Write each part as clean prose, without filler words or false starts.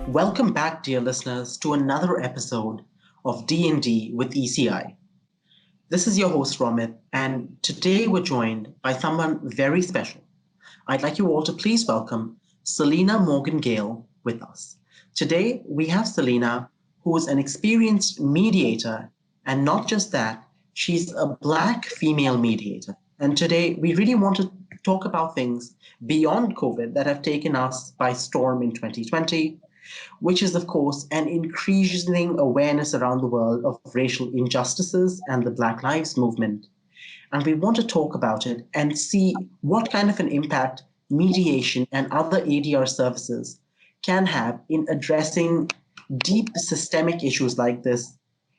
Welcome back, dear listeners, to another episode of D&D with ECI. This is your host, Romit, and today we're joined by someone very special. I'd like you all to please welcome Selena Morgan-Gayle with us. Today, we have Selena, who is an experienced mediator, and not just that, she's a Black female mediator. And today, we really want to talk about things beyond COVID that have taken us by storm in 2020, which is, of course, an increasing awareness around the world of racial injustices and the Black Lives Movement. And we want to talk about it and see what kind of an impact mediation and other ADR services can have in addressing deep systemic issues like this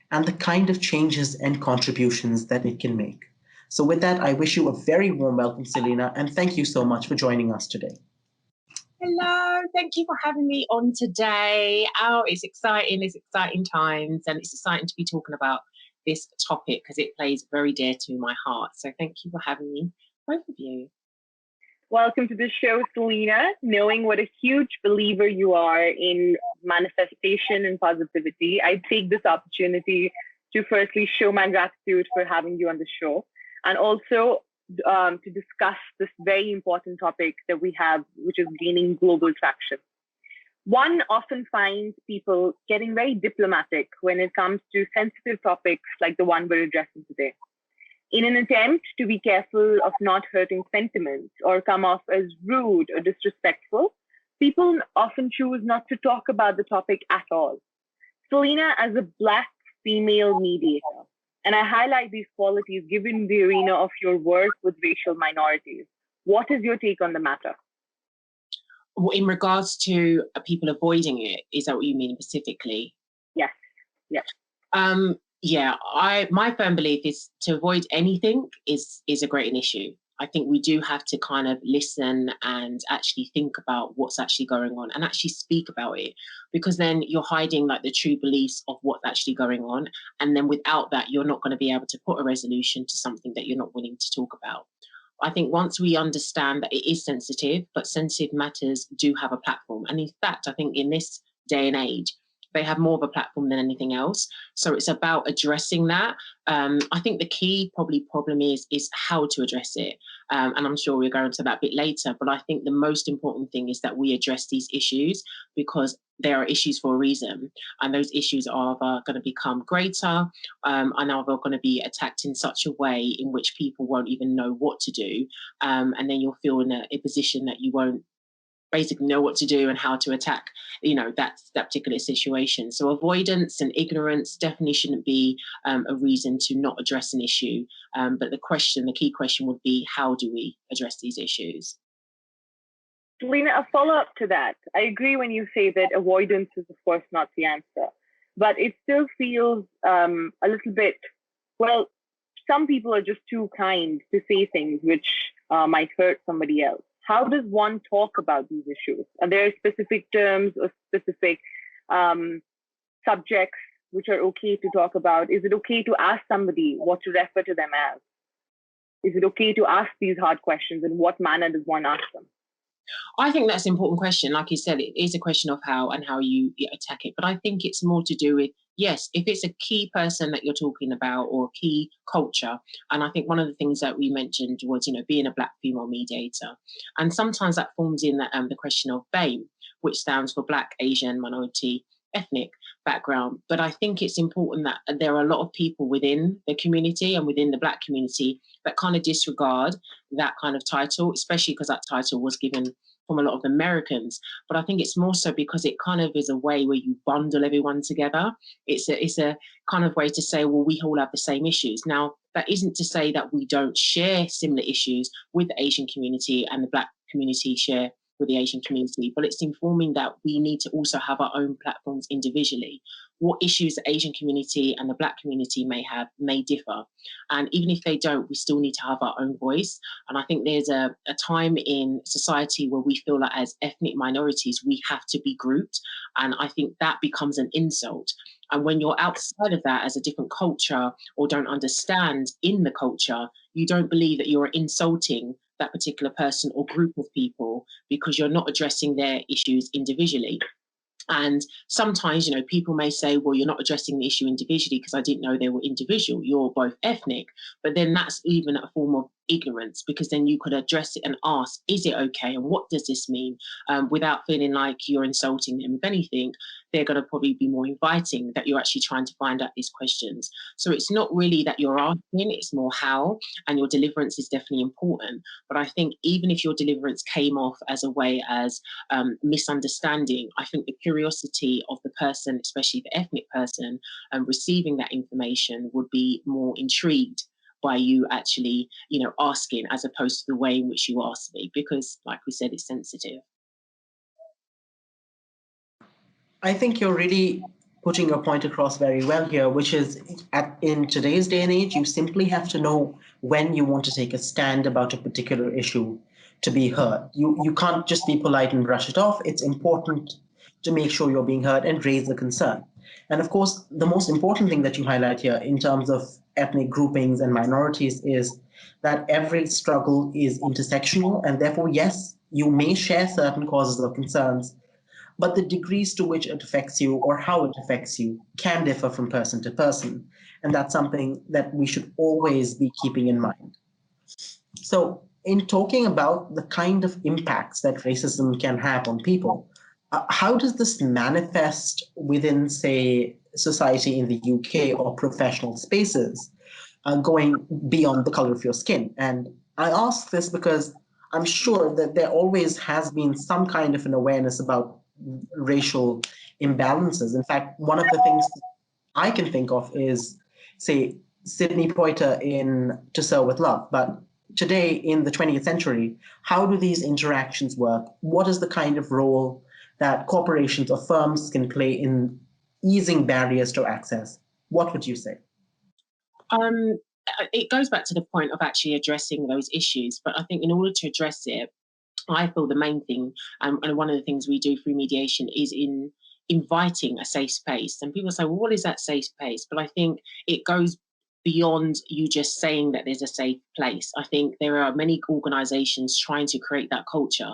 and the kind of changes and contributions that it can make. So with that, I wish you a very warm welcome, Selena, and thank you so much for joining us today. Hello, thank you for having me on today. Oh, it's exciting times, and it's exciting to be talking about this topic because it plays very dear to my heart. So thank you for having me, both of you. Welcome to the show, Selena. Knowing what a huge believer you are in manifestation and positivity, I take this opportunity to firstly show my gratitude for having you on the show, and also to discuss this very important topic that we have, which is gaining global traction. One often finds people getting very diplomatic when it comes to sensitive topics like the one we're addressing today. In an attempt to be careful of not hurting sentiments or come off as rude or disrespectful, people often choose not to talk about the topic at all. Selena, as a Black female mediator, and I highlight these qualities given the arena of your work with racial minorities. What is your take on the matter? In regards to people avoiding it, is that what you mean specifically? Yes. My firm belief is to avoid anything is a great issue. I think we do have to kind of listen and actually think about what's actually going on and actually speak about it, because then you're hiding like the true beliefs of what's actually going on. And then without that, you're not going to be able to put a resolution to something that you're not willing to talk about. I think once we understand that it is sensitive, but sensitive matters do have a platform. And in fact, I think in this day and age, they have more of a platform than anything else. So it's about addressing that. I think the key problem is how to address it. And I'm sure we'll go into that a bit later. But I think the most important thing is that we address these issues because there are issues for a reason. And those issues are going to become greater and are going to be attacked in such a way in which people won't even know what to do. And then you'll feel in a position that you won't basically know what to do and how to attack, that particular situation. So avoidance and ignorance definitely shouldn't be a reason to not address an issue. But the key question would be, how do we address these issues? Selena, a follow-up to that. I agree when you say that avoidance is, of course, not the answer, but it still feels a little bit, some people are just too kind to say things which might hurt somebody else. How does one talk about these issues? Are there specific terms or specific subjects which are okay to talk about? Is it okay to ask somebody what to refer to them as? Is it okay to ask these hard questions? In what manner does one ask them? I think that's an important question. Like you said, it is a question of how you attack it. But I think it's more to do with, yes, if it's a key person that you're talking about or a key culture. And I think one of the things that we mentioned was, being a Black female mediator. And sometimes that forms in the question of BAME, which stands for Black, Asian, Minority, Ethnic background. But I think it's important that there are a lot of people within the community and within the Black community that kind of disregard that kind of title, especially because that title was given from a lot of Americans. But I think it's more so because it kind of is a way where you bundle everyone together. It's a kind of way to say, well, we all have the same issues. Now, that isn't to say that we don't share similar issues with the Asian community and the Black community share with the Asian community, but it's informing that we need to also have our own platforms individually. What issues the Asian community and the Black community may have may differ. And even if they don't, we still need to have our own voice. And I think there's a time in society where we feel like as ethnic minorities, we have to be grouped. And I think that becomes an insult. And when you're outside of that as a different culture or don't understand in the culture, you don't believe that you're insulting that particular person or group of people because you're not addressing their issues individually. And sometimes, you know, people may say, well, you're not addressing the issue individually because I didn't know they were individual. You're both ethnic. But then that's even a form of ignorance, because then you could address it and ask, is it okay? And what does this mean? Without feeling like you're insulting them. If anything, they're going to probably be more inviting, that you're actually trying to find out these questions. So it's not really that you're asking, it's more how, and your deliverance is definitely important. But I think even if your deliverance came off as a way as misunderstanding, I think the curiosity of the person, especially the ethnic person, receiving that information would be more intrigued by you actually, you know, asking, as opposed to the way in which you asked me, because like we said, it's sensitive. I think you're really putting your point across very well here, which is in today's day and age, you simply have to know when you want to take a stand about a particular issue to be heard. You can't just be polite and brush it off. It's important to make sure you're being heard and raise the concern. And of course, the most important thing that you highlight here in terms of ethnic groupings and minorities is that every struggle is intersectional, and therefore, yes, you may share certain causes or concerns, but the degrees to which it affects you or how it affects you can differ from person to person. And that's something that we should always be keeping in mind. So, in talking about the kind of impacts that racism can have on people, how does this manifest within, say, society in the UK or professional spaces, going beyond the color of your skin? And I ask this because I'm sure that there always has been some kind of an awareness about racial imbalances. In fact, one of the things I can think of is, say, Sidney Poitier in To Serve with Love. But today, in the 20th century, how do these interactions work? What is the kind of role that corporations or firms can play in easing barriers to access? What would you say? It goes back to the point of actually addressing those issues. But I think in order to address it, I feel the main thing, and one of the things we do through mediation, is in inviting a safe space. And people say, well, what is that safe space? But I think it goes beyond you just saying that there's a safe place. I think there are many organizations trying to create that culture,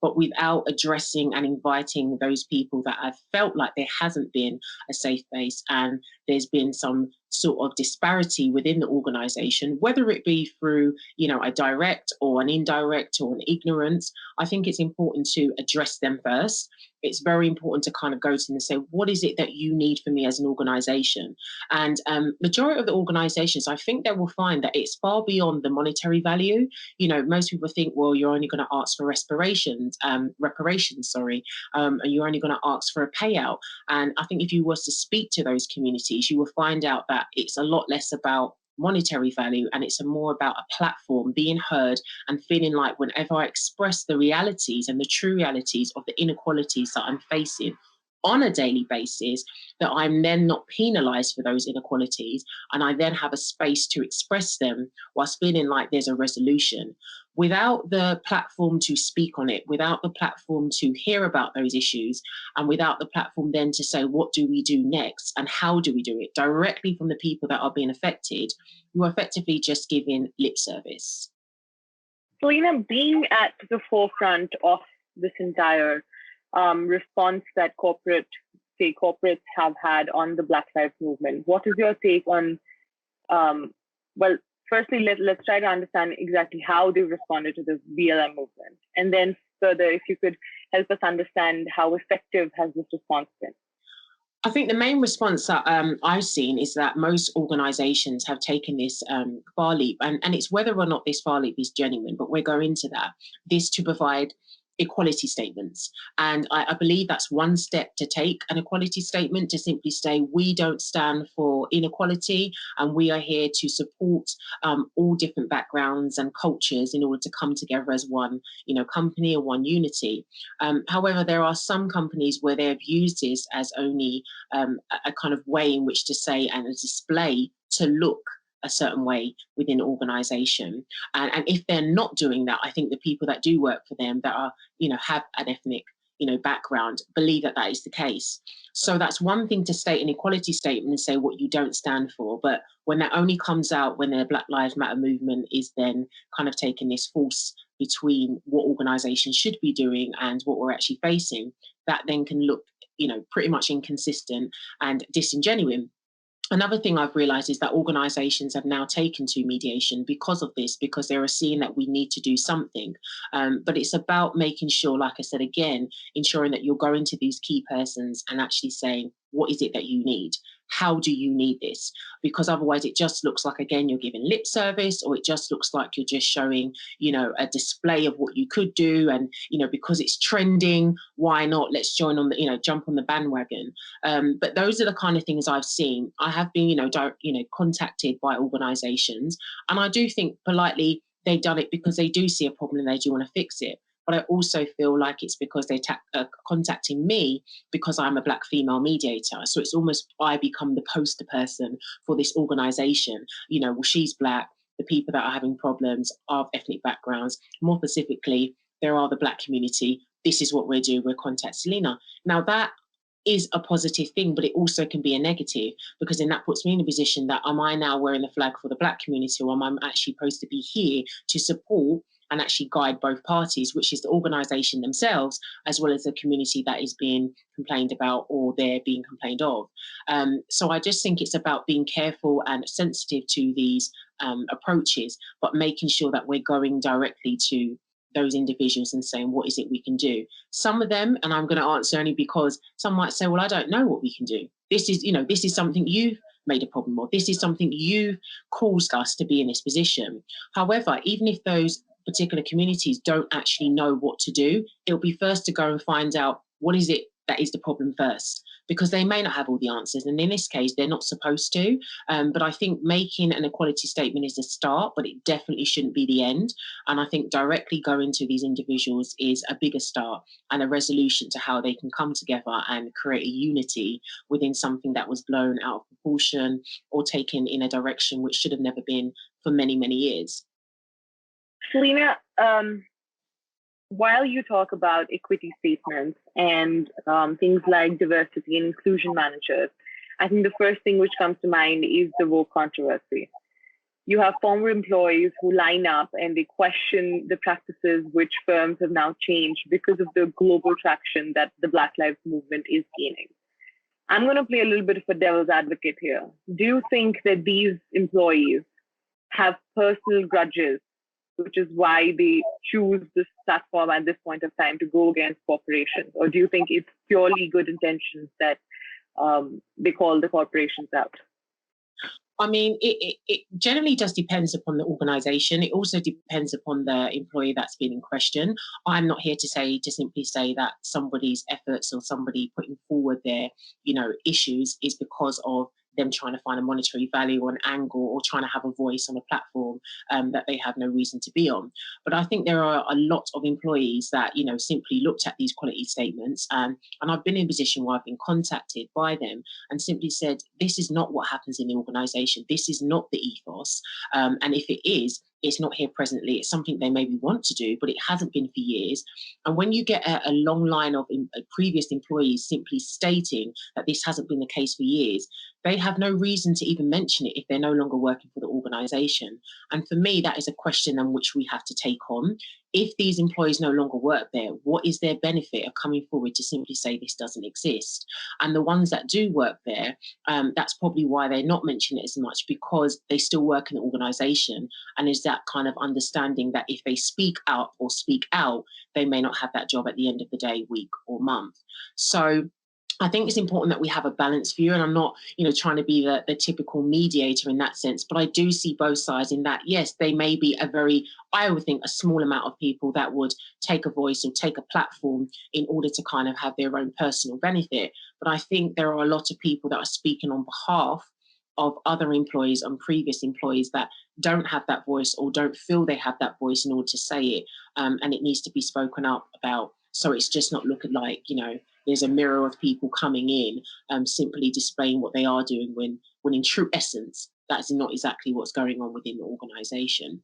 but without addressing and inviting those people that have felt like there hasn't been a safe place, and there's been some sort of disparity within the organization, whether it be through, you know, a direct or an indirect or an ignorance. I think it's important to address them first. It's very important to kind of go to them and say, what is it that you need from me as an organization? And majority of the organizations, I think they will find that it's far beyond the monetary value. You know, most people think, well, you're only going to ask for reparations, and you're only going to ask for a payout. And I think if you was to speak to those communities, you will find out that it's a lot less about monetary value, and it's more about a platform, being heard, and feeling like whenever I express the realities and the true realities of the inequalities that I'm facing on a daily basis, that I'm then not penalized for those inequalities, and I then have a space to express them whilst feeling like there's a resolution. Without the platform to speak on it, without the platform to hear about those issues, and without the platform then to say, what do we do next and how do we do it directly from the people that are being affected, you're effectively just giving lip service. Selena, being at the forefront of this entire response that corporates have had on the Black Lives Movement, what is your take on, well, firstly, let's try to understand exactly how they responded to this BLM movement. And then further, if you could help us understand how effective has this response been? I think the main response that I've seen is that most organisations have taken this far leap, and it's whether or not this far leap is genuine, but we're going into that, this to provide equality statements. And I believe that's one step to take, an equality statement, to simply say, we don't stand for inequality, and we are here to support all different backgrounds and cultures in order to come together as one, you know, company or one unity. However, there are some companies where they have used this as only a kind of way in which to say, and a display to look a certain way within an organization. And if they're not doing that, I think the people that do work for them that are, you know, have an ethnic, you know, background, believe that that is the case. So that's one thing to state an equality statement and say what you don't stand for. But when that only comes out when the Black Lives Matter movement is then kind of taking this force between what organizations should be doing and what we're actually facing, that then can look, pretty much inconsistent and disingenuine. Another thing I've realized is that organizations have now taken to mediation because of this, because they are seeing that we need to do something. But it's about making sure, like I said again, ensuring that you're going to these key persons and actually saying, what is it that you need? How do you need this? Because otherwise it just looks like, again, you're giving lip service, or it just looks like you're just showing, a display of what you could do. And, because it's trending, why not? Let's join on jump on the bandwagon. But those are the kind of things I've seen. I have been, contacted by organizations, and I do think politely they've done it because they do see a problem and they do want to fix it. But I also feel like it's because they're contacting me because I'm a Black female mediator. So it's almost I become the poster person for this organization. Well, she's Black. The people that are having problems are of ethnic backgrounds. More specifically, there are the Black community. This is what we're doing. We're contact Selena. Now that is a positive thing, but it also can be a negative, because then that puts me in a position that, am I now wearing the flag for the Black community, or am I actually supposed to be here to support and actually guide both parties, which is the organisation themselves, as well as the community that is being complained about or they're being complained of. So I just think it's about being careful and sensitive to these approaches, but making sure that we're going directly to those individuals and saying, what is it we can do? Some of them, and I'm going to answer only because some might say, well, I don't know what we can do. This is something you've made a problem of. This is something you've caused us to be in this position. However, even if those particular communities don't actually know what to do, it'll be first to go and find out what is it that is the problem first, because they may not have all the answers. And in this case, they're not supposed to. But I think making an equality statement is a start, but it definitely shouldn't be the end. And I think directly going to these individuals is a bigger start and a resolution to how they can come together and create a unity within something that was blown out of proportion or taken in a direction which should have never been for many, many years. Selena, while you talk about equity statements and things like diversity and inclusion managers, I think the first thing which comes to mind is the woke controversy. You have former employees who line up and they question the practices which firms have now changed because of the global traction that the Black Lives Movement is gaining. I'm going to play a little bit of a devil's advocate here. Do you think that these employees have personal grudges, which is why they choose this platform at this point of time to go against corporations? Or do you think it's purely good intentions that they call the corporations out? I mean, it generally just depends upon the organisation. It also depends upon the employee that's been in question. I'm not here to simply say that somebody's efforts or somebody putting forward their, issues is because of them trying to find a monetary value or an angle or trying to have a voice on a platform that they have no reason to be on. But I think there are a lot of employees that, simply looked at these quality statements and I've been in a position where I've been contacted by them and simply said, this is not what happens in the organisation. This is not the ethos. And if it is, it's not here presently. It's something they maybe want to do, but it hasn't been for years. And when you get a long line of previous employees simply stating that this hasn't been the case for years, they have no reason to even mention it if they're no longer working for the organisation. And for me, that is a question on which we have to take on. If these employees no longer work there, what is their benefit of coming forward to simply say this doesn't exist? And the ones that do work there, that's probably why they're not mentioning it as much, because they still work in the organisation. And is that kind of understanding that if they speak out, they may not have that job at the end of the day, week or month. So I think it's important that we have a balanced view, and I'm not, trying to be the typical mediator in that sense, but I do see both sides in that, yes, they may be I would think a small amount of people that would take a voice or take a platform in order to kind of have their own personal benefit. But I think there are a lot of people that are speaking on behalf of other employees and previous employees that don't have that voice or don't feel they have that voice in order to say it. And it needs to be spoken up about. So it's just not looking like, there's a mirror of people coming in simply displaying what they are doing when in true essence, that's not exactly what's going on within the organisation.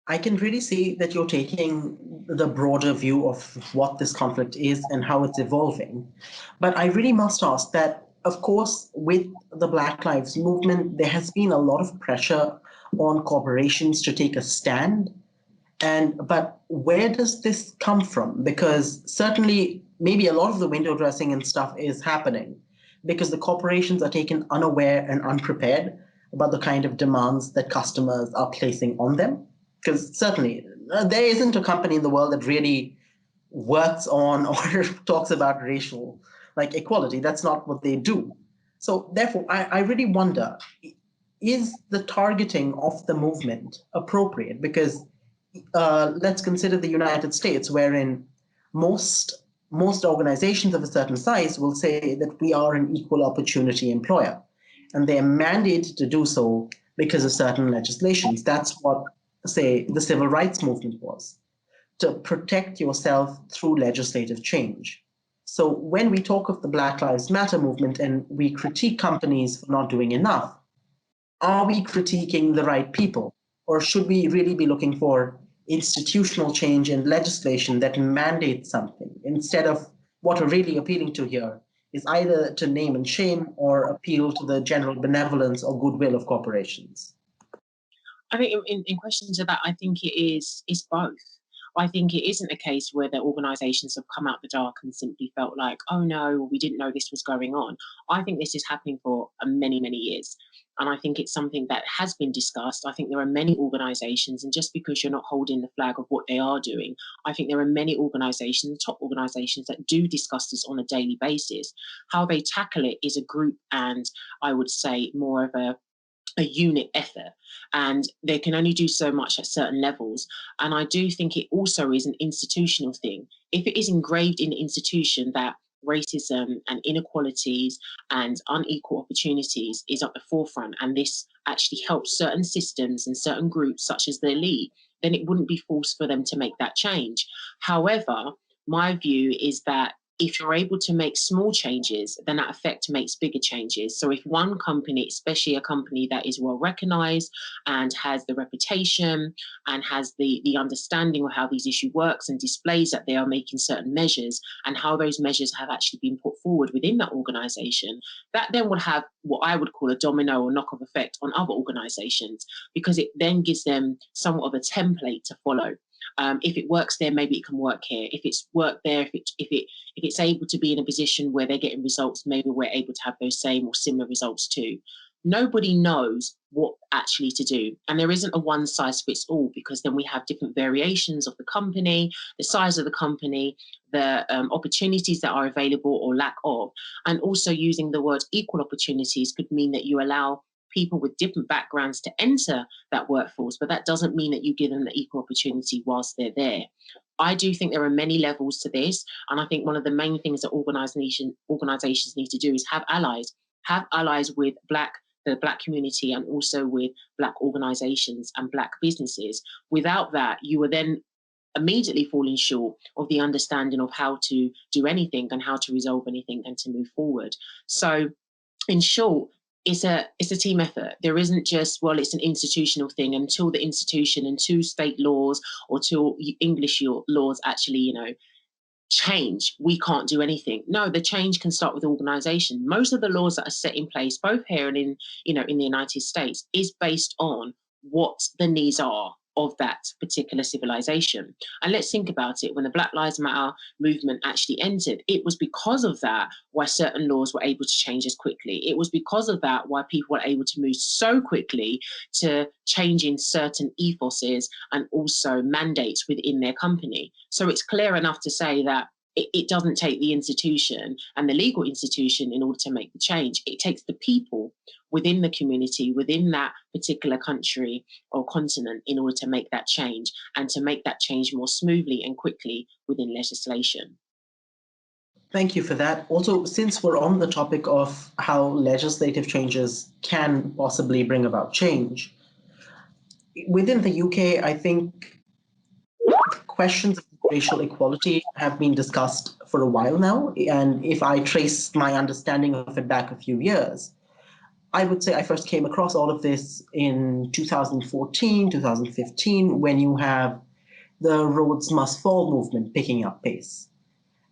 I can really see that you're taking the broader view of what this conflict is and how it's evolving. But I really must ask that, of course, with the Black Lives Movement, there has been a lot of pressure on corporations to take a stand. But where does this come from? Because certainly maybe a lot of the window dressing and stuff is happening because the corporations are taken unaware and unprepared about the kind of demands that customers are placing on them. Because certainly there isn't a company in the world that really works on or talks about racial equality. That's not what they do. So therefore, I really wonder, is the targeting of the movement appropriate? Because let's consider the United States, wherein most organizations of a certain size will say that we are an equal opportunity employer, and they are mandated to do so because of certain legislations. That's what, say, the civil rights movement was, to protect yourself through legislative change. So when we talk of the Black Lives Matter movement and we critique companies for not doing enough, are we critiquing the right people? Or should we really be looking for institutional change in legislation that mandates something, instead of what we're really appealing to here is either to name and shame or appeal to the general benevolence or goodwill of corporations? I think in questions of that, I think it's both. I think it isn't a case where the organisations have come out the dark and simply felt like, oh no, we didn't know this was going on. I think this is happening for many, many years. And I think it's something that has been discussed. I think there are many organisations, and just because you're not holding the flag of what they are doing, I think there are many organisations, top organisations, that do discuss this on a daily basis. How they tackle it is a group and I would say more of a unit effort, and they can only do so much at certain levels. And I do think it also is an institutional thing. If it is engraved in the institution that racism and inequalities and unequal opportunities is at the forefront, and this actually helps certain systems and certain groups such as the elite, then it wouldn't be forced for them to make that change. However, my view is that if you're able to make small changes, then that effect makes bigger changes. So if one company, especially a company that is well recognized and has the reputation and has the understanding of how these issues works and displays that they are making certain measures and how those measures have actually been put forward within that organization, that then would have what I would call a domino or knock-on effect on other organizations, because it then gives them somewhat of a template to follow. If it works there, maybe it can work here. If it's worked there, if it's able to be in a position where they're getting results, maybe we're able to have those same or similar results too. Nobody knows what actually to do. And there isn't a one size fits all, because then we have different variations of the company, the size of the company, the opportunities that are available or lack of. And also using the word equal opportunities could mean that you allow people with different backgrounds to enter that workforce, but that doesn't mean that you give them the equal opportunity whilst they're there. I do think there are many levels to this, and I think one of the main things that organizations need to do is have allies with the Black community and also with Black organizations and Black businesses. Without that, you are then immediately falling short of the understanding of how to do anything and how to resolve anything and to move forward. So in short, it's a team effort. There isn't just, well, it's an institutional thing until the institution and two state laws or till English laws actually, change. We can't do anything. No, the change can start with organization. Most of the laws that are set in place, both here and in the United States, is based on what the needs are of that particular civilization. And let's think about it. When the Black Lives Matter movement actually entered, it was because of that why certain laws were able to change as quickly. It was because of that why people were able to move so quickly to changing certain ethoses and also mandates within their company. So it's clear enough to say that it doesn't take the institution and the legal institution in order to make the change. It takes the people within the community, within that particular country or continent, in order to make that change and to make that change more smoothly and quickly within legislation. Thank you for that. Also, since we're on the topic of how legislative changes can possibly bring about change, within the UK, I think questions of racial equality have been discussed for a while now. And if I trace my understanding of it back a few years, I would say I first came across all of this in 2014, 2015, when you have the Rhodes Must Fall movement picking up pace.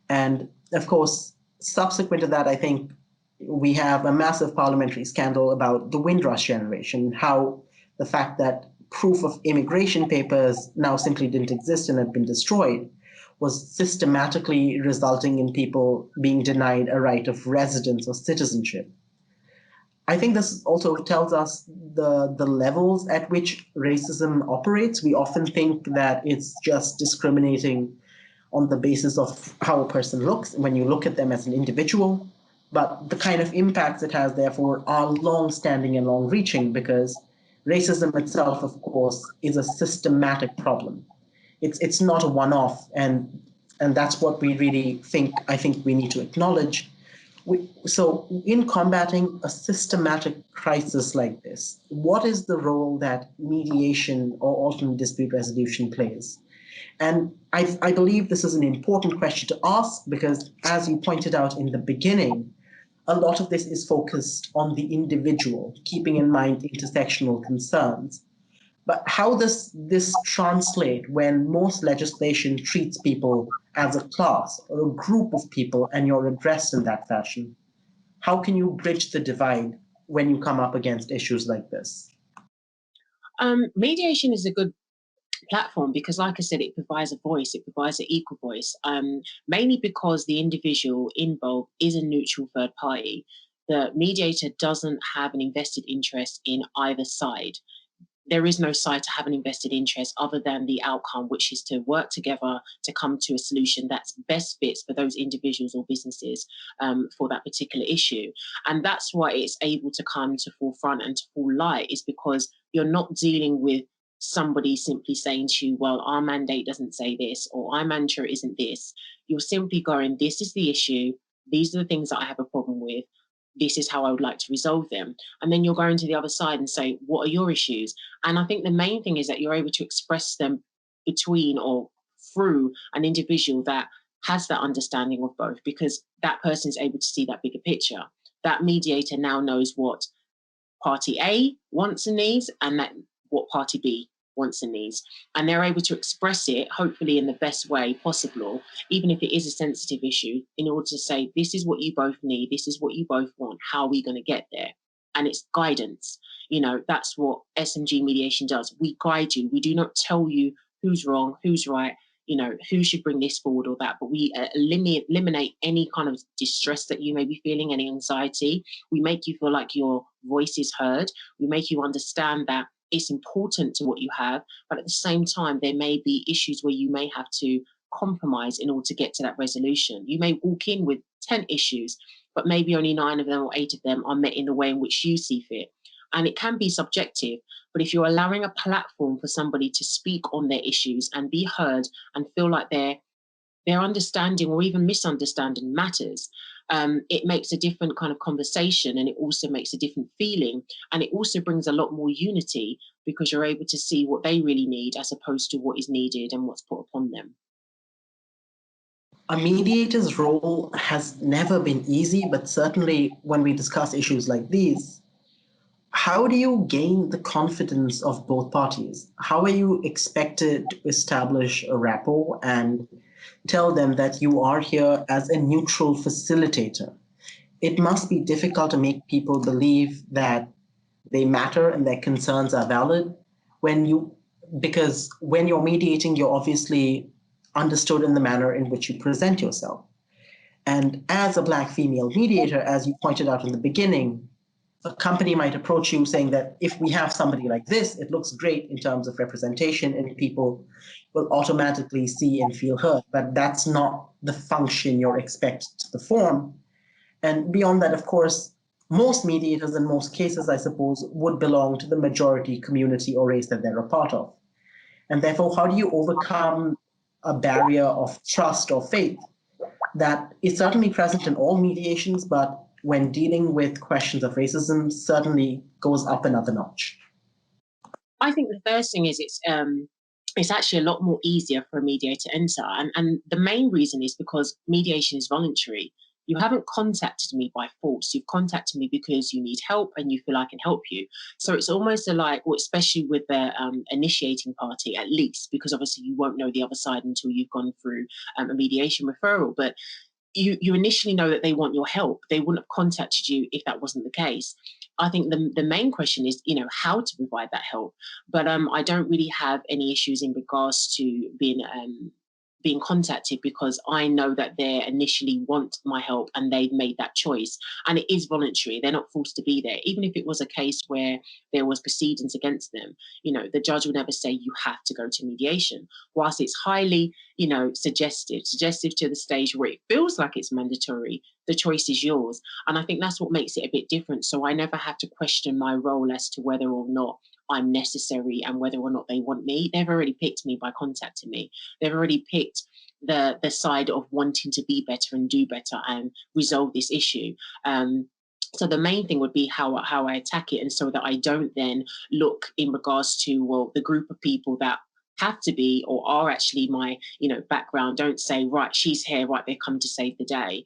And of course, subsequent to that, I think we have a massive parliamentary scandal about the Windrush generation, how the fact that proof of immigration papers now simply didn't exist and had been destroyed was systematically resulting in people being denied a right of residence or citizenship. I think this also tells us the levels at which racism operates. We often think that it's just discriminating on the basis of how a person looks when you look at them as an individual. But the kind of impacts it has, therefore, are long-standing and long-reaching, because racism itself, of course, is a systematic problem. It's not a one-off, and that's what we really I think we need to acknowledge. So in combating a systematic crisis like this, what is the role that mediation or alternate dispute resolution plays? And I believe this is an important question to ask because, as you pointed out in the beginning, a lot of this is focused on the individual, keeping in mind intersectional concerns. But how does this translate when most legislation treats people as a class or a group of people and you're addressed in that fashion? How can you bridge the divide when you come up against issues like this? Mediation is a good platform because, like I said, it provides a voice, it provides an equal voice, mainly because the individual involved is a neutral third party. The mediator doesn't have an invested interest in either side. There is no side to have an invested interest other than the outcome, which is to work together to come to a solution that's best fits for those individuals or businesses for that particular issue. And that's why it's able to come to forefront and to full light, is because you're not dealing with somebody simply saying to you, well, our mandate doesn't say this, or our mantra isn't this. You're simply going, this is the issue. These are the things that I have a problem with. This is how I would like to resolve them. And then you're going to the other side and say, what are your issues? And I think the main thing is that you're able to express them between or through an individual that has that understanding of both, because that person is able to see that bigger picture. That mediator now knows what party A wants and needs, and that what party B wants and needs. And they're able to express it, hopefully in the best way possible, even if it is a sensitive issue, in order to say, this is what you both need, this is what you both want, how are we going to get there? And it's guidance. You know, that's what SMG mediation does. We guide you. We do not tell you who's wrong, who's right, you know, who should bring this forward or that, but we eliminate any kind of distress that you may be feeling, any anxiety. We make you feel like your voice is heard. We make you understand that it's important to what you have, but at the same time, there may be issues where you may have to compromise in order to get to that resolution. You may walk in with 10 issues, but maybe only 9 of them or 8 of them are met in the way in which you see fit. And it can be subjective, but if you're allowing a platform for somebody to speak on their issues and be heard and feel like their understanding or even misunderstanding matters, it makes a different kind of conversation, and it also makes a different feeling, and it also brings a lot more unity because you're able to see what they really need as opposed to what is needed and what's put upon them. A mediator's role has never been easy, but certainly when we discuss issues like these, how do you gain the confidence of both parties? How are you expected to establish a rapport and tell them that you are here as a neutral facilitator? It must be difficult to make people believe that they matter and their concerns are valid because when you're mediating, you're obviously understood in the manner in which you present yourself. And as a Black female mediator, as you pointed out in the beginning, a company might approach you saying that if we have somebody like this, it looks great in terms of representation and people will automatically see and feel heard. But that's not the function you're expected to perform. And beyond that, of course, most mediators in most cases, I suppose, would belong to the majority community or race that they're a part of. And therefore, how do you overcome a barrier of trust or faith that is certainly present in all mediations, but when dealing with questions of racism, certainly goes up another notch? I think the first thing is it's actually a lot more easier for a mediator to enter. And the main reason is because mediation is voluntary. You haven't contacted me by force. You've contacted me because you need help and you feel I can help you. So it's almost or especially with the initiating party, at least, because obviously you won't know the other side until you've gone through a mediation referral. But you initially know that they want your help. They wouldn't have contacted you if that wasn't the case. I think the main question is, how to provide that help. But I don't really have any issues in regards to being being contacted because I know that they initially want my help and they've made that choice. And it is voluntary. They're not forced to be there. Even if it was a case where there was proceedings against them, the judge would never say you have to go to mediation. Whilst it's highly, suggestive to the stage where it feels like it's mandatory, the choice is yours. And I think that's what makes it a bit different. So I never have to question my role as to whether or not I'm necessary and whether or not they want me. They've already picked me by contacting me. They've already picked the side of wanting to be better and do better and resolve this issue. So the main thing would be how I attack it, and so that I don't then look in regards to, well, the group of people that have to be or are actually my, background, don't say, right, she's here, right, they come to save the day.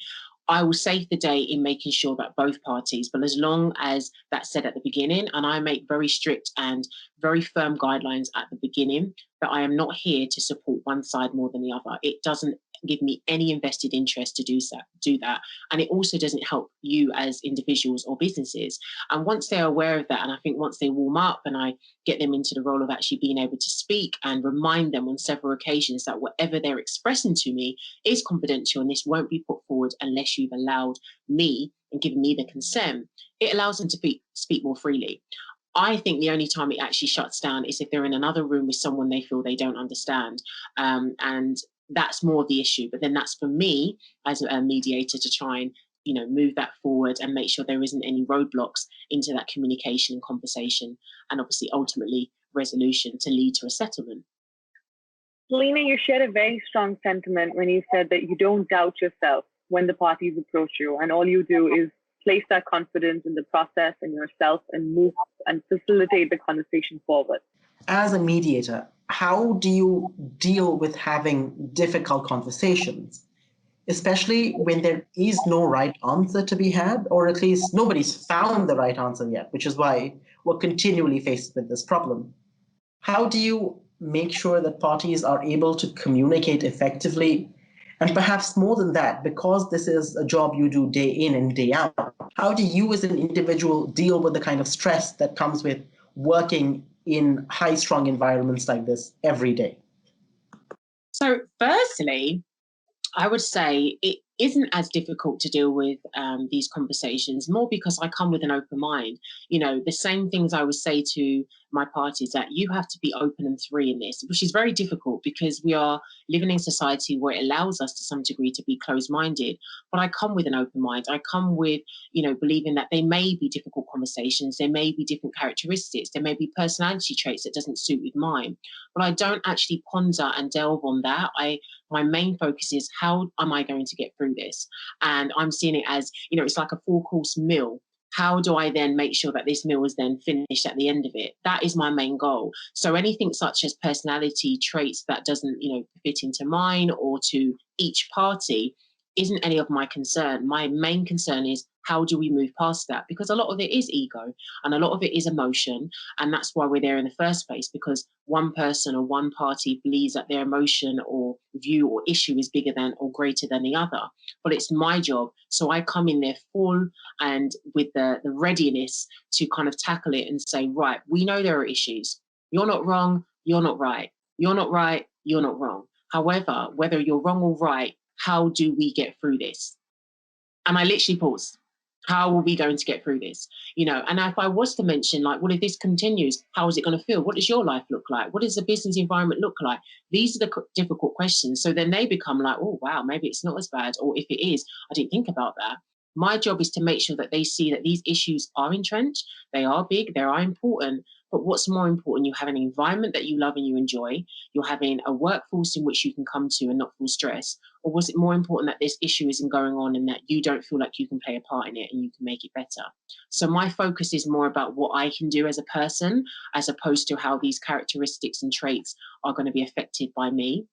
I will save the day in making sure that both parties, but as long as that's said at the beginning, and I make very strict and very firm guidelines at the beginning, that I am not here to support one side more than the other. It doesn't give me any invested interest to do that. And it also doesn't help you as individuals or businesses. And once they're aware of that, and I think once they warm up and I get them into the role of actually being able to speak and remind them on several occasions that whatever they're expressing to me is confidential and this won't be put forward unless you've allowed me and given me the consent, it allows them to speak more freely. I think the only time it actually shuts down is if they're in another room with someone they feel they don't understand. And that's more the issue. But then that's for me as a mediator to try and, move that forward and make sure there isn't any roadblocks into that communication and conversation, and obviously ultimately resolution to lead to a settlement. Selena, you shared a very strong sentiment when you said that you don't doubt yourself when the parties approach you, and all you do is place that confidence in the process and yourself and move and facilitate the conversation forward. As a mediator, how do you deal with having difficult conversations, especially when there is no right answer to be had, or at least nobody's found the right answer yet, which is why we're continually faced with this problem? How do you make sure that parties are able to communicate effectively? And perhaps more than that, because this is a job you do day in and day out, how do you as an individual deal with the kind of stress that comes with working in high-strung environments like this every day? So firstly, I would say it isn't as difficult to deal with these conversations, more because I come with an open mind. The same things I would say to my parties, that you have to be open and free in this, which is very difficult because we are living in a society where it allows us to some degree to be closed-minded. But I come with an open mind. I come with, believing that there may be difficult conversations, there may be different characteristics, there may be personality traits that doesn't suit with mine. But I don't actually ponder and delve on that. My main focus is, how am I going to get through this? And I'm seeing it as, it's like a 4-course meal. How do I then make sure that this meal is then finished at the end of it? That is my main goal. So anything such as personality traits that doesn't, fit into mine or to each party isn't any of my concern. My main concern is, how do we move past that? Because a lot of it is ego and a lot of it is emotion. And that's why we're there in the first place, because one person or one party believes that their emotion or view or issue is bigger than or greater than the other. But it's my job. So I come in there full and with the readiness to kind of tackle it and say, right, we know there are issues. You're not wrong. You're not right. You're not right. You're not wrong. However, whether you're wrong or right, how do we get through this? And I literally paused. How are we going to get through this? And if I was to mention, like, what if this continues? How is it going to feel? What does your life look like? What does the business environment look like? These are the difficult questions. So then they become like, oh, wow, maybe it's not as bad. Or if it is, I didn't think about that. My job is to make sure that they see that these issues are entrenched, they are big, they are important. But what's more important, you have an environment that you love and you enjoy, you're having a workforce in which you can come to and not feel stressed. Or was it more important that this issue isn't going on and that you don't feel like you can play a part in it and you can make it better? So my focus is more about what I can do as a person, as opposed to how these characteristics and traits are going to be affected by me.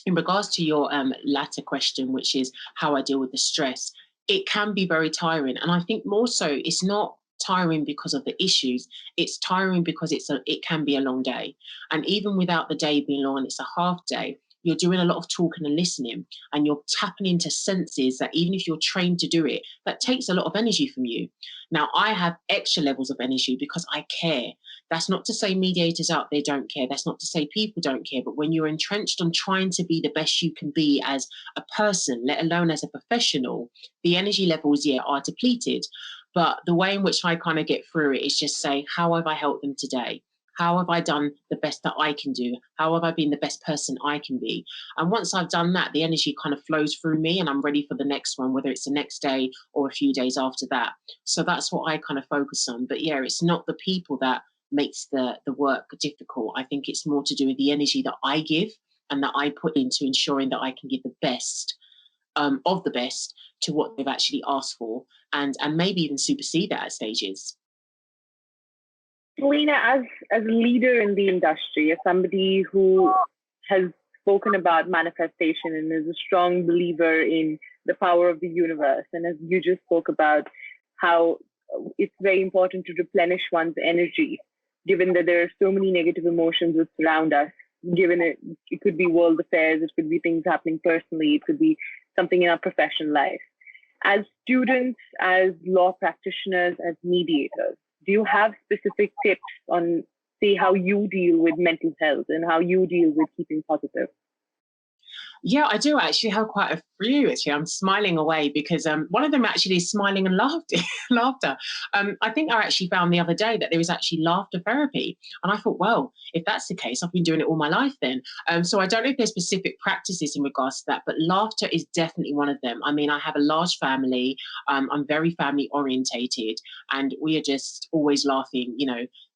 In regards to your latter question, which is how I deal with the stress, it can be very tiring. And I think more so it's not tiring because of the issues, it's tiring because it can be a long day. And even without the day being long and it's a half day, you're doing a lot of talking and listening, and you're tapping into senses that even if you're trained to do it, that takes a lot of energy from you. Now, I have extra levels of energy because I care. That's not to say mediators out there don't care. That's not to say people don't care. But when you're entrenched on trying to be the best you can be as a person, let alone as a professional, the energy levels, yeah, are depleted. But the way in which I kind of get through it is just say, how have I helped them today? How have I done the best that I can do? How have I been the best person I can be? And once I've done that, the energy kind of flows through me and I'm ready for the next one, whether it's the next day or a few days after that. So that's what I kind of focus on. But yeah, it's not the people that makes the work difficult. I think it's more to do with the energy that I give and that I put into ensuring that I can give the best of the best to what they've actually asked for, and maybe even supersede that at stages. Selena, as a leader in the industry, as somebody who has spoken about manifestation and is a strong believer in the power of the universe, and as you just spoke about how it's very important to replenish one's energy, given that there are so many negative emotions that surround us, given it could be world affairs, it could be things happening personally, it could be something in our professional life. As students, as law practitioners, as mediators, do you have specific tips on, say, how you deal with mental health and how you deal with keeping positive? Yeah, I do actually have quite a few. Actually, I'm smiling away because one of them actually is smiling and laughter. laughter. I think I actually found the other day that there was actually laughter therapy, and I thought, well, if that's the case, I've been doing it all my life then. So I don't know if there's specific practices in regards to that, but laughter is definitely one of them. I mean, I have a large family. I'm very family orientated, and we are just always laughing.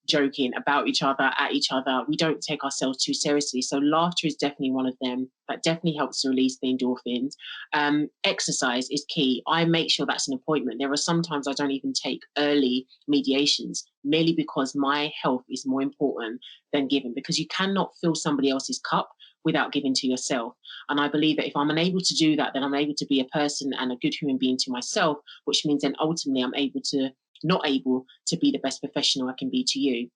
Joking about each other, at each other. We don't take ourselves too seriously. So laughter is definitely one of them. That definitely helps to release the endorphins. Exercise is key. I make sure that's an appointment. There are sometimes I don't even take early mediations merely because my health is more important than giving, because you cannot fill somebody else's cup without giving to yourself. And I believe that if I'm unable to do that, then I'm able to be a person and a good human being to myself, which means then ultimately I'm not able to be the best professional I can be to you.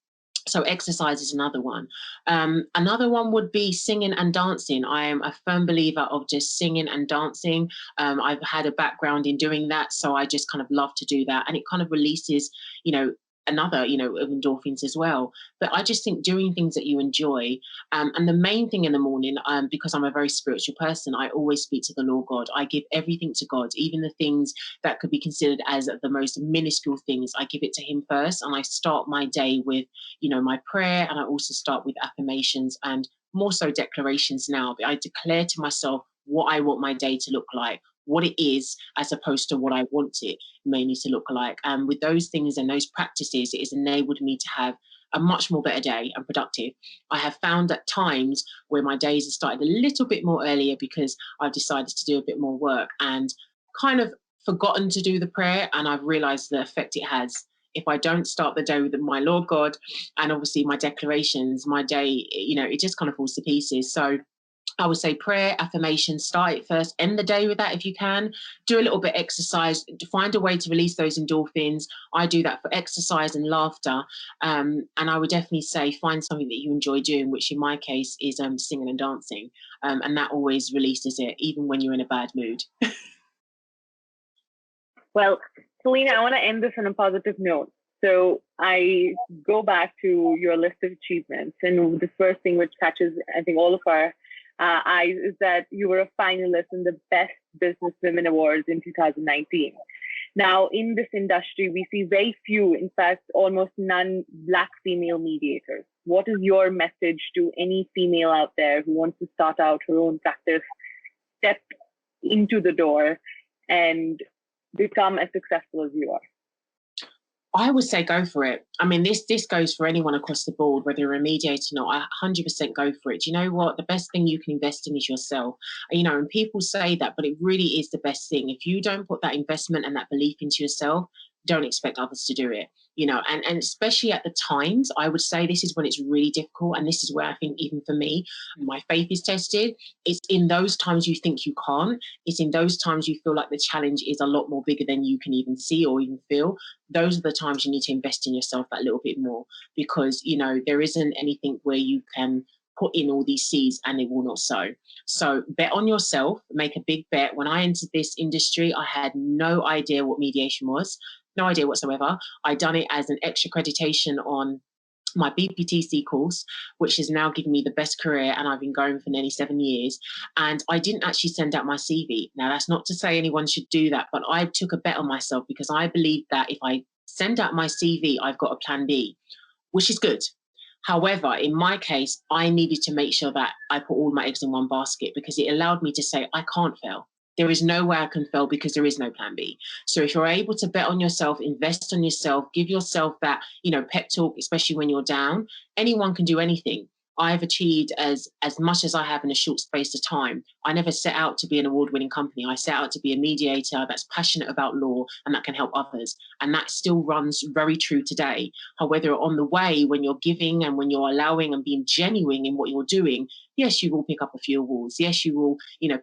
So exercise is another one. Another one would be singing and dancing. I am a firm believer of just singing and dancing. I've had a background in doing that, so I just kind of love to do that. And it kind of releases, another, of endorphins as well. But I just think doing things that you enjoy. And the main thing in the morning, because I'm a very spiritual person, I always speak to the Lord God. I give everything to God, even the things that could be considered as the most minuscule things. I give it to him first, and I start my day with, my prayer, and I also start with affirmations and more so declarations now. But I declare to myself what I want my day to look like, what it is, as opposed to what I want it mainly to look like. And with those things and those practices, it has enabled me to have a much more better day and productive. I have found at times where my days have started a little bit more earlier because I've decided to do a bit more work and kind of forgotten to do the prayer, and I've realized the effect it has. If I don't start the day with my Lord God and obviously my declarations, my day, it just kind of falls to pieces. So I would say prayer, affirmation, start it first, end the day with that if you can. Do a little bit of exercise, find a way to release those endorphins. I do that for exercise and laughter. And I would definitely say find something that you enjoy doing, which in my case is singing and dancing. And that always releases it, even when you're in a bad mood. Well, Selena, I want to end this on a positive note. So I go back to your list of achievements, and the first thing which catches, I think, all of our eyes is that you were a finalist in the Best Business Women Awards in 2019. Now, in this industry, we see very few, in fact, almost none Black female mediators. What is your message to any female out there who wants to start out her own practice, step into the door, and become as successful as you are? I would say go for it. I mean, this goes for anyone across the board, whether you're a mediator or not. I 100% go for it. Do you know what? The best thing you can invest in is yourself. And people say that, but it really is the best thing. If you don't put that investment and that belief into yourself, don't expect others to do it. And especially at the times, I would say this is when it's really difficult. And this is where I think even for me, my faith is tested. It's in those times you think you can't. It's in those times you feel like the challenge is a lot more bigger than you can even see or even feel. Those are the times you need to invest in yourself that little bit more, because, there isn't anything where you can put in all these seeds and it will not sow. So bet on yourself, make a big bet. When I entered this industry, I had no idea what mediation was. No idea whatsoever. I done it as an extra accreditation on my BPTC course, which has now given me the best career, and I've been going for nearly 7 years. And I didn't actually send out my CV. Now, that's not to say anyone should do that, but I took a bet on myself because I believe that if I send out my CV, I've got a plan B, which is good. However, in my case, I needed to make sure that I put all my eggs in one basket because it allowed me to say, I can't fail. There is no way I can fail because there is no plan B. So if you're able to bet on yourself, invest on yourself, give yourself that, pep talk, especially when you're down, anyone can do anything. I've achieved as much as I have in a short space of time. I never set out to be an award-winning company. I set out to be a mediator that's passionate about law and that can help others. And that still runs very true today. However, on the way, when you're giving and when you're allowing and being genuine in what you're doing, yes, you will pick up a few awards. Yes, you will,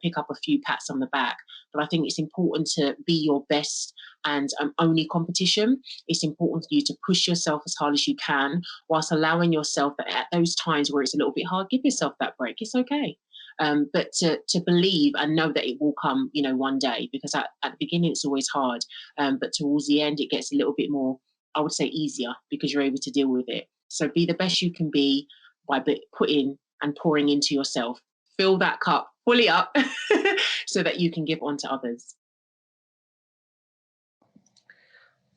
pick up a few pats on the back. But I think it's important to be your best and only competition. It's important for you to push yourself as hard as you can, whilst allowing yourself that at those times where it's a little bit hard, give yourself that break. It's okay. But to believe and know that it will come, one day, because at the beginning it's always hard. But towards the end, it gets a little bit more, I would say, easier because you're able to deal with it. So be the best you can be by putting and pouring into yourself. Fill that cup fully up so that you can give on to others.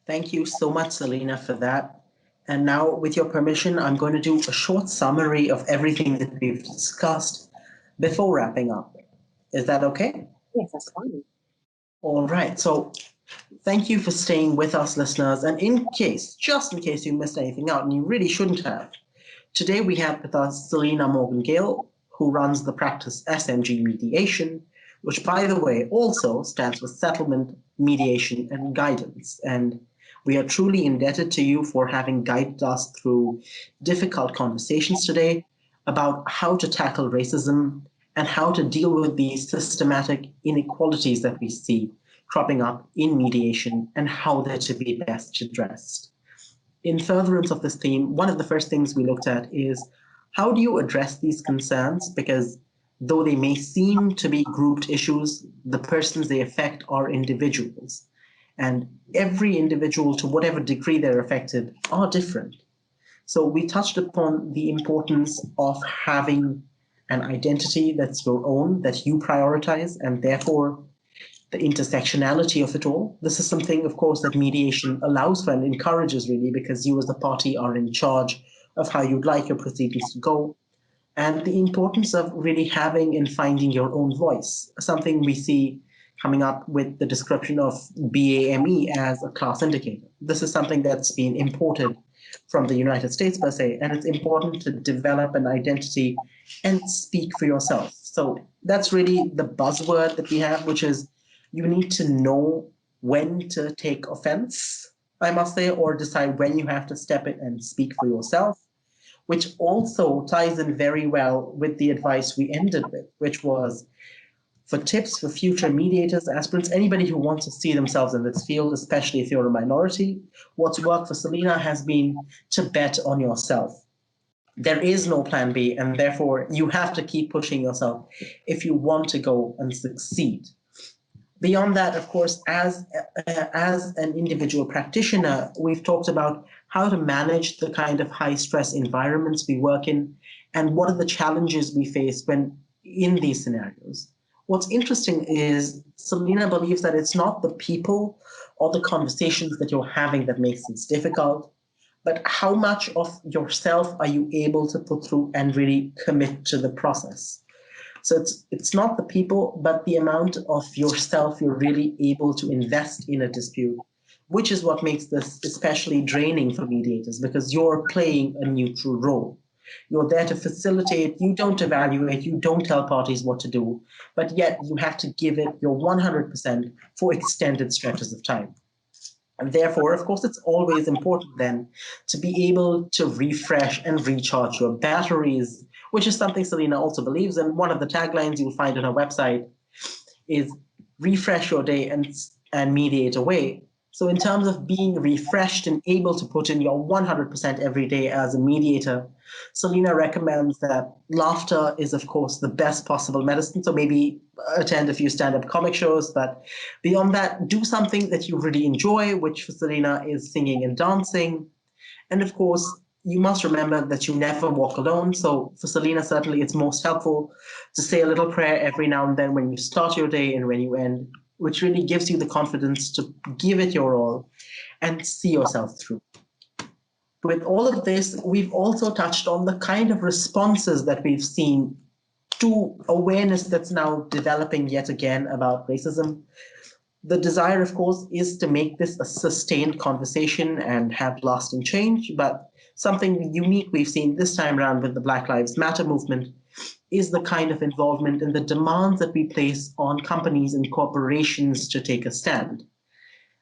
Thank you so much, Selena, for that. And now, with your permission, I'm going to do a short summary of everything that we've discussed before wrapping up. Is that okay? Yes, that's fine. All right. So thank you for staying with us, listeners. And just in case you missed anything out, and you really shouldn't have, today we have with us Selena Morgan-Gayle, who runs the practice SMG Mediation, which, by the way, also stands for Settlement, Mediation, and Guidance. And we are truly indebted to you for having guided us through difficult conversations today about how to tackle racism and how to deal with these systematic inequalities that we see cropping up in mediation and how they're to be best addressed. In furtherance of this theme, one of the first things we looked at is how do you address these concerns? Because though they may seem to be grouped issues, the persons they affect are individuals. And every individual, to whatever degree they're affected, are different. So we touched upon the importance of having an identity that's your own, that you prioritize, and therefore the intersectionality of it all. This is something, of course, that mediation allows for and encourages, really, because you as the party are in charge of how you'd like your proceedings to go. And the importance of really having and finding your own voice, something we see coming up with the description of BAME as a class indicator. This is something that's been imported from the United States per se, and it's important to develop an identity and speak for yourself. So that's really the buzzword that we have, which is you need to know when to take offense, I must say, or decide when you have to step in and speak for yourself, which also ties in very well with the advice we ended with, which was for tips for future mediators, aspirants, anybody who wants to see themselves in this field, especially if you're a minority. What's worked for Selena has been to bet on yourself. There is no plan B, and therefore you have to keep pushing yourself if you want to go and succeed. Beyond that, of course, as an individual practitioner, we've talked about how to manage the kind of high-stress environments we work in and what are the challenges we face when in these scenarios. What's interesting is Selena believes that it's not the people or the conversations that you're having that makes it difficult, but how much of yourself are you able to put through and really commit to the process. So it's not the people, but the amount of yourself you're really able to invest in a dispute, which is what makes this especially draining for mediators, because you're playing a neutral role. You're there to facilitate, you don't evaluate, you don't tell parties what to do, but yet you have to give it your 100% for extended stretches of time. And therefore, of course, it's always important then to be able to refresh and recharge your batteries, which is something Selena also believes in. One of the taglines you'll find on her website is refresh your day and mediate away. So in terms of being refreshed and able to put in your 100% every day as a mediator, Selena recommends that laughter is, of course, the best possible medicine. So maybe attend a few stand-up comic shows, but beyond that, do something that you really enjoy, which for Selena is singing and dancing. And of course, you must remember that you never walk alone. So for Selena, certainly it's most helpful to say a little prayer every now and then when you start your day and when you end, which really gives you the confidence to give it your all and see yourself through. With all of this, we've also touched on the kind of responses that we've seen to awareness that's now developing yet again about racism. The desire, of course, is to make this a sustained conversation and have lasting change. But something unique we've seen this time around with the Black Lives Matter movement is the kind of involvement and the demands that we place on companies and corporations to take a stand.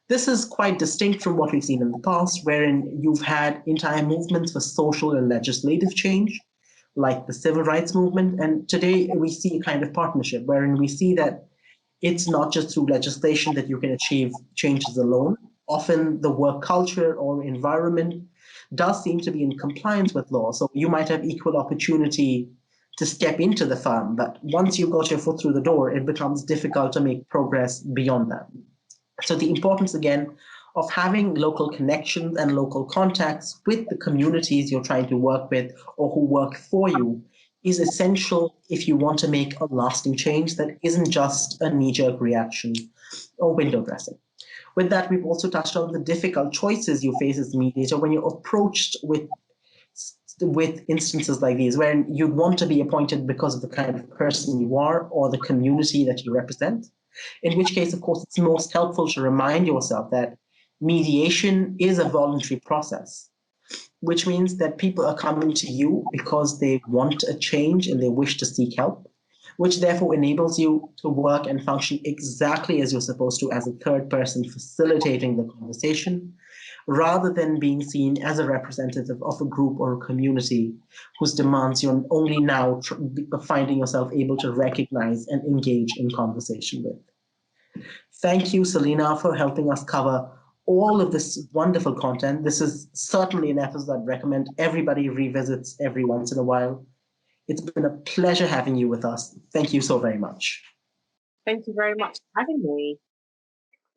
This is quite distinct from what we've seen in the past, wherein you've had entire movements for social and legislative change, like the civil rights movement. And today we see a kind of partnership wherein we see that it's not just through legislation that you can achieve changes alone. Often the work culture or environment does seem to be in compliance with law. So you might have equal opportunity to step into the firm, but once you've got your foot through the door, it becomes difficult to make progress beyond that. So the importance, again, of having local connections and local contacts with the communities you're trying to work with or who work for you is essential if you want to make a lasting change that isn't just a knee-jerk reaction or window dressing. With that, we've also touched on the difficult choices you face as a mediator when you're approached with instances like these, where you'd want to be appointed because of the kind of person you are or the community that you represent. In which case, of course, it's most helpful to remind yourself that mediation is a voluntary process, which means that people are coming to you because they want a change and they wish to seek help, which therefore enables you to work and function exactly as you're supposed to as a third person facilitating the conversation, rather than being seen as a representative of a group or a community whose demands you're only now finding yourself able to recognize and engage in conversation with. Thank you, Selena, for helping us cover all of this wonderful content. This is certainly an episode I'd recommend everybody revisits every once in a while. It's been a pleasure having you with us. Thank you so very much. Thank you very much for having me.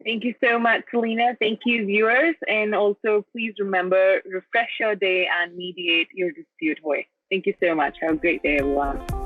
Thank you so much, Selena. Thank you, viewers. And also, please remember, refresh your day and mediate your dispute. Thank you so much. Have a great day, everyone.